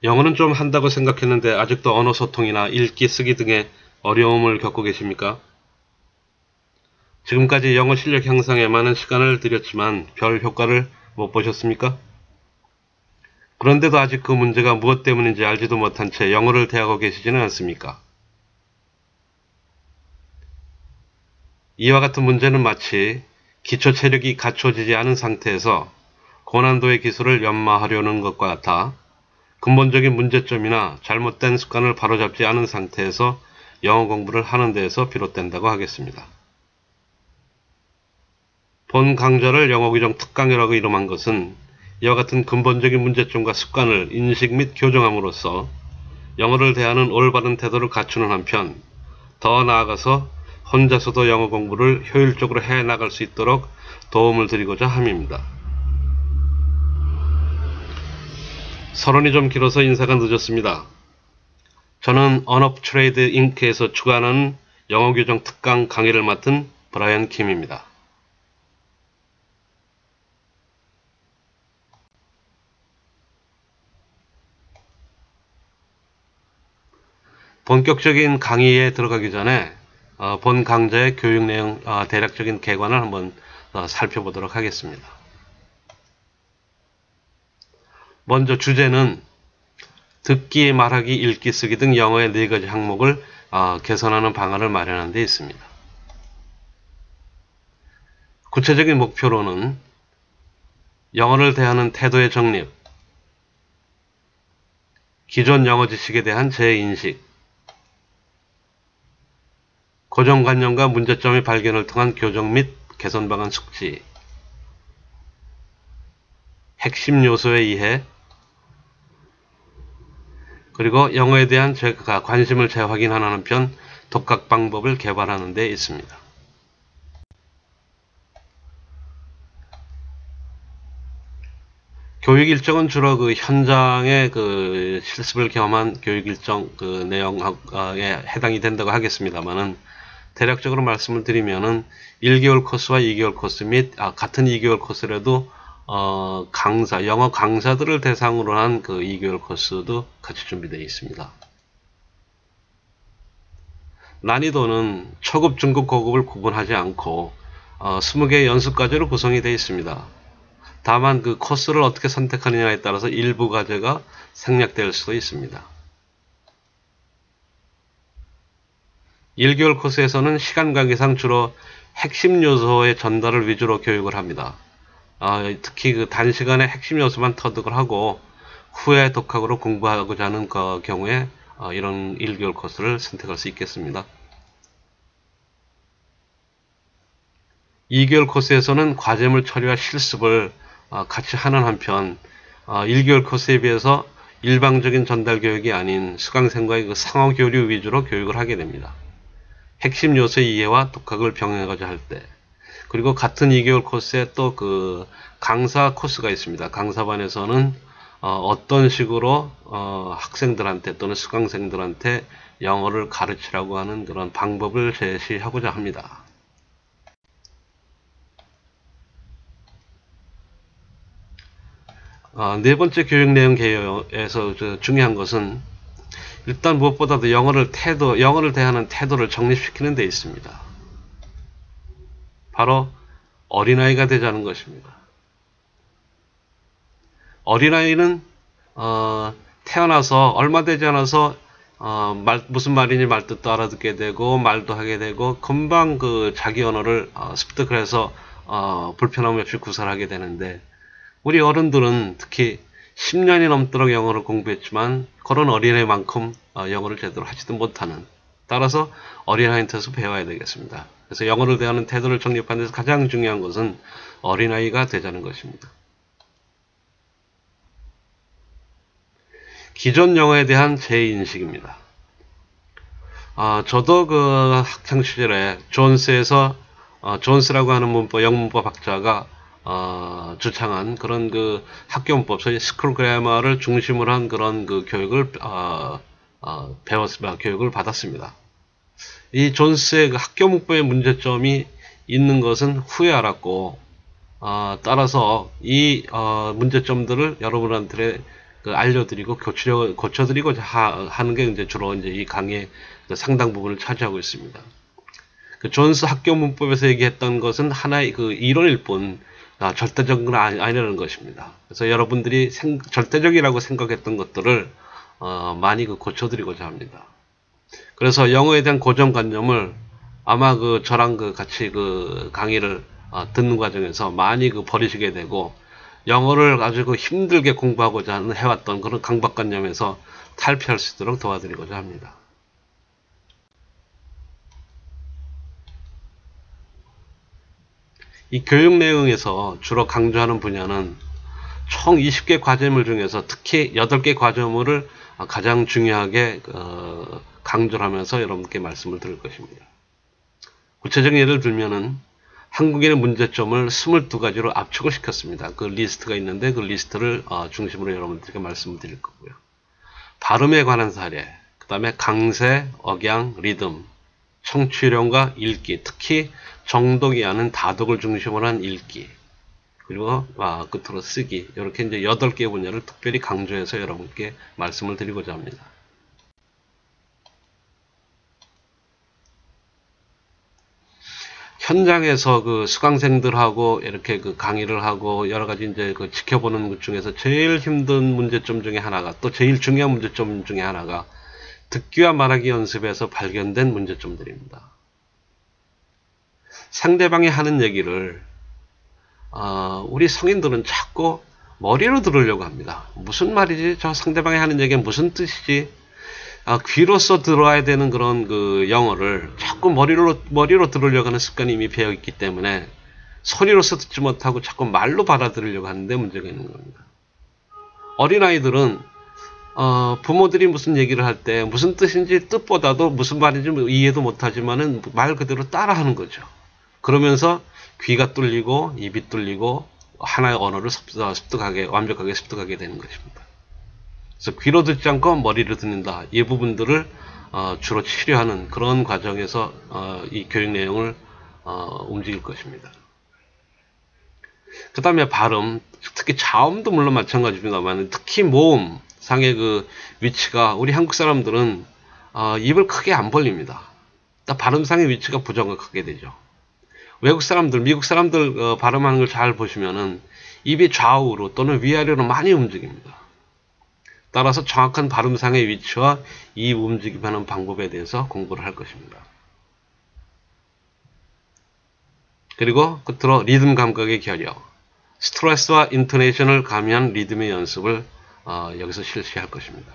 영어는 좀 한다고 생각했는데 아직도 언어 소통이나 읽기, 쓰기 등의 어려움을 겪고 계십니까? 지금까지 영어 실력 향상에 많은 시간을 들였지만 별 효과를 못 보셨습니까? 그런데도 아직 그 문제가 무엇 때문인지 알지도 못한 채 영어를 대하고 계시지는 않습니까? 이와 같은 문제는 마치 기초 체력이 갖춰지지 않은 상태에서 고난도의 기술을 연마하려는 것과 같아 근본적인 문제점이나 잘못된 습관을 바로잡지 않은 상태에서 영어 공부를 하는 데에서 비롯된다고 하겠습니다. 본 강좌를 영어규정 특강이라고 이름한 것은 이와 같은 근본적인 문제점과 습관을 인식 및 교정함으로써 영어를 대하는 올바른 태도를 갖추는 한편 더 나아가서 혼자서도 영어 공부를 효율적으로 해나갈 수 있도록 도움을 드리고자 함입니다. 서론이 좀 길어서 인사가 늦었습니다. 저는 언어트레이드 잉크에서 주관하는 영어규정 특강 강의를 맡은 브라이언 킴입니다. 본격적인 강의에 들어가기 전에 본 강좌의 교육 내용 대략적인 개관을 한번 살펴보도록 하겠습니다. 먼저 주제는 듣기, 말하기, 읽기, 쓰기 등 영어의 4가지 항목을 개선하는 방안을 마련한 데 있습니다. 구체적인 목표로는 영어를 대하는 태도의 정립, 기존 영어 지식에 대한 재인식, 고정관념과 문제점의 발견을 통한 교정 및 개선 방안 숙지, 핵심 요소의 이해, 그리고 영어에 대한 관심을 재확인하는 한편 독학 방법을 개발하는 데 있습니다. 교육 일정은 주로 현장의 실습을 겸한 교육 일정 내용에 해당이 된다고 하겠습니다만은 대략적으로 말씀을 드리면은 1개월 코스와 2개월 코스 및 같은 2개월 코스라도 영어 강사들을 대상으로 한 2개월 코스도 같이 준비되어 있습니다. 난이도는 초급, 중급, 고급을 구분하지 않고 20개의 연습과제로 구성이 되어 있습니다. 다만 그 코스를 어떻게 선택하느냐에 따라서 일부 과제가 생략될 수도 있습니다. 1개월 코스에서는 시간 관계상 주로 핵심 요소의 전달을 위주로 교육을 합니다. 특히 단시간에 핵심 요소만 터득을 하고 후에 독학으로 공부하고자 하는 경우에 이런 1개월 코스를 선택할 수 있겠습니다. 2개월 코스에서는 과제물 처리와 실습을 같이 하는 한편 1개월 코스에 비해서 일방적인 전달 교육이 아닌 수강생과의 상호 교류 위주로 교육을 하게 됩니다. 핵심 요소의 이해와 독학을 병행하고자 할 때, 그리고 같은 2개월 코스에 또 강사 코스가 있습니다. 강사반에서는 어떤 식으로 학생들한테 또는 수강생들한테 영어를 가르치라고 하는 그런 방법을 제시하고자 합니다. 네 번째 교육 내용 개요에서 중요한 것은 일단 무엇보다도 영어를 대하는 태도를 정립시키는 데 있습니다. 바로 어린아이가 되자는 것입니다. 어린아이는 태어나서 얼마 되지 않아서 무슨 말인지 말뜻도 알아듣게 되고 말도 하게 되고 금방 자기 언어를 습득을 해서 불편함 없이 구사하게 되는데, 우리 어른들은 특히 10년이 넘도록 영어를 공부했지만 그런 어린아이만큼 영어를 제대로 하지도 못하는, 따라서 어린아이한테서 배워야 되겠습니다. 그래서 영어를 대하는 태도를 정립하는 데서 가장 중요한 것은 어린아이가 되자는 것입니다. 기존 영어에 대한 재인식입니다. 저도 학창시절에 존스에서 존스라고 하는 영문법 학자가 주창한 그런 학교 문법, 소위 스쿨 그래머를 중심으로 한 그런 교육을 교육을 받았습니다. 이 존스의 학교 문법의 문제점이 있는 것은 후에 알았고, 따라서 이 문제점들을 여러분한테 그 알려드리고 고쳐드리고자 하는 게 이제 주로 이제 이 강의의 상당 부분을 차지하고 있습니다. 그 존스 학교 문법에서 얘기했던 것은 하나의 그 이론일 뿐 절대적인 건 아니라는 것입니다. 그래서 여러분들이 절대적이라고 생각했던 것들을 많이 고쳐드리고자 합니다. 그래서 영어에 대한 고정관념을 아마 저랑 같이 강의를 듣는 과정에서 많이 버리시게 되고, 영어를 아주 힘들게 공부하고자 해왔던 그런 강박관념에서 탈피할 수 있도록 도와드리고자 합니다. 이 교육 내용에서 주로 강조하는 분야는 총 20개 과제물 중에서 특히 8개 과제물을 가장 중요하게 강조를 하면서 여러분께 말씀을 드릴 것입니다. 구체적인 예를 들면은 한국인의 문제점을 22가지로 압축을 시켰습니다. 그 리스트가 있는데 그 리스트를 중심으로 여러분들께 말씀을 드릴 거고요. 발음에 관한 사례, 그 다음에 강세, 억양, 리듬, 청취령과 읽기, 특히 정독이 아닌 다독을 중심으로 한 읽기, 그리고 끝으로 쓰기, 이렇게 이제 8개 분야를 특별히 강조해서 여러분께 말씀을 드리고자 합니다. 현장에서 수강생들하고 이렇게 강의를 하고 여러 가지 이제 지켜보는 것 중에서 제일 힘든 문제점 중에 하나가, 또 제일 중요한 문제점 중에 하나가 듣기와 말하기 연습에서 발견된 문제점들입니다. 상대방이 하는 얘기를 우리 성인들은 자꾸 머리로 들으려고 합니다. 무슨 말이지? 저 상대방이 하는 얘기가 무슨 뜻이지? 귀로써 들어야 되는 그런 영어를 자꾸 머리로 들으려고 하는 습관이 이미 배어 있기 때문에 소리로서 듣지 못하고 자꾸 말로 받아들이려고 하는데 문제가 있는 겁니다. 어린아이들은 부모들이 무슨 얘기를 할 때 무슨 뜻인지 뜻보다도 무슨 말인지 이해도 못하지만은 말 그대로 따라하는 거죠. 그러면서 귀가 뚫리고 입이 뚫리고 하나의 언어를 완벽하게 습득하게 되는 것입니다. 그래서 귀로 듣지 않고 머리로 듣는다. 이 부분들을 주로 치료하는 그런 과정에서 이 교육 내용을 움직일 것입니다. 그 다음에 발음, 특히 자음도 물론 마찬가지입니다만 특히 모음 상의 위치가, 우리 한국 사람들은 입을 크게 안 벌립니다. 발음상의 위치가 부정확하게 되죠. 외국 사람들, 미국 사람들 발음하는 걸 잘 보시면은 입이 좌우로 또는 위아래로 많이 움직입니다. 따라서 정확한 발음상의 위치와 이 움직임하는 방법에 대해서 공부를 할 것입니다. 그리고 끝으로 리듬 감각의 결여, 스트레스와 인토네이션을 가미한 리듬의 연습을 여기서 실시할 것입니다.